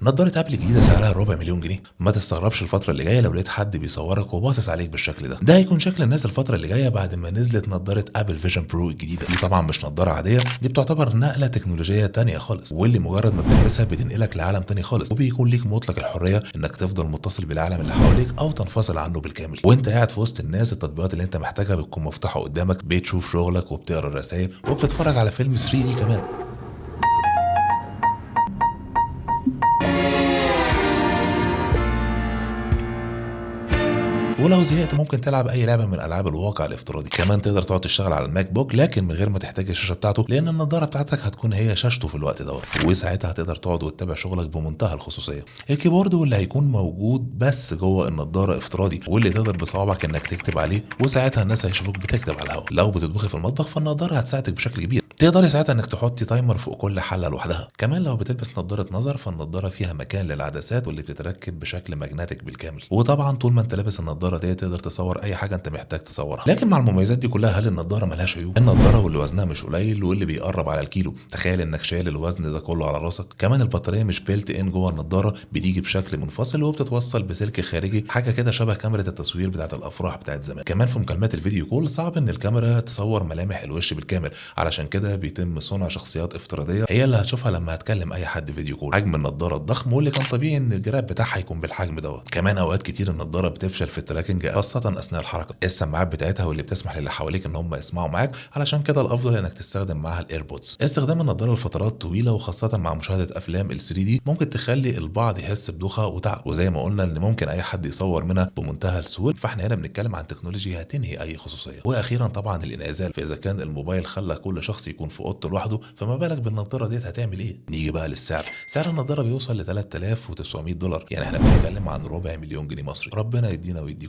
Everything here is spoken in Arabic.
نضاره ابل الجديده سعرها ربع مليون جنيه. ما تستغربش الفتره اللي جايه لو لقيت حد بيصورك وباصص عليك بالشكل ده هيكون شكل الناس الفتره اللي جايه بعد ما نزلت نضاره ابل فيجن برو الجديده. دي طبعا مش نضاره عاديه، دي بتعتبر نقله تكنولوجيه تانية خالص، واللي مجرد ما بتلبسها بتنقلك لعالم تاني خالص، وبيكون ليك مطلق الحريه انك تفضل متصل بالعالم اللي حواليك او تنفصل عنه بالكامل. وانت قاعد في وسط الناس، التطبيقات اللي انت محتاجها بتكون مفتوحه قدامك، بتشوف شغلك وبتقرا الرسائل وبتتفرج على فيلم 3 دي كمان. ولو زهقت ممكن تلعب اي لعبه من العاب الواقع الافتراضي. كمان تقدر تقعد تشتغل على الماك بوك لكن من غير ما تحتاج الشاشه بتاعته، لان النضاره بتاعتك هتكون هي شاشته في الوقت دوت، وساعتها هتقدر تقعد وتتابع شغلك بمنتهى الخصوصيه. الكيبورد واللي هيكون موجود بس جوه النضاره افتراضي، واللي تقدر بصوابعك انك تكتب عليه، وساعتها الناس هيشوفوك بتكتب على الهواء. لو بتطبخي في المطبخ فالنضاره هتساعدك بشكل كبير، تقدري ساعتها انك تحطي تايمر فوق كل حله لوحدها. كمان لو بتلبس نضاره نظر فالنضاره فيها مكان للعدسات واللي بتتركب بشكل ماجنتيك بالكامل، وطبعا طول ما انت لابس النضاره دي تقدر تصور اي حاجه انت محتاج تصورها. لكن مع المميزات دي كلها هل النضاره ملهاش عيوب؟ النضاره واللي وزنها مش قليل واللي بيقرب على الكيلو، تخيل انك شايل الوزن ده كله على راسك. كمان البطاريه مش بيلت ان جوه النضاره، بتيجي بشكل منفصل وبتتوصل بسلك خارجي، حاجه كده شبه كاميرا التصوير بتاعه الافراح بتاعه زمان. كمان في مكالمات الفيديو كول صعب ان الكاميرا تصور ملامح الوش بالكامل، علشان كده بيتم صنع شخصيات افتراضيه هي اللي هتشوفها لما هتكلم اي حد فيديو كول. حجم النضاره الضخم واللي كان طبيعي ان الجراب بتاعها يكون بالحجم دوت. كمان اوقات كتير النضاره بتفشل في التراكنج خاصه اثناء الحركه. السماعات بتاعتها واللي بتسمح للي حواليك ان هم يسمعوا معاك، علشان كده الافضل انك تستخدم معاها الايربودز. استخدام النضاره لفترات طويله وخاصه مع مشاهده افلام ال 3 دي ممكن تخلي البعض يحس بدوخه وتعب، وزي ما قلنا ان ممكن اي حد يصور منها بمنتهى السهوله. فاحنا هنا بنتكلم عن تكنولوجيا هتنهي اي خصوصيه. واخيرا طبعا الانعزال، فاذا كان الموبايل خلى كل شخص يكون في اوضته لوحده، فما بالك بالنضاره ديت هتعمل ايه؟ نيجي بقى للسعر. سعر النضاره بيوصل ل $3900، يعني احنا بنتكلم عن ربع مليون جنيه مصري. ربنا يدينا ويديكم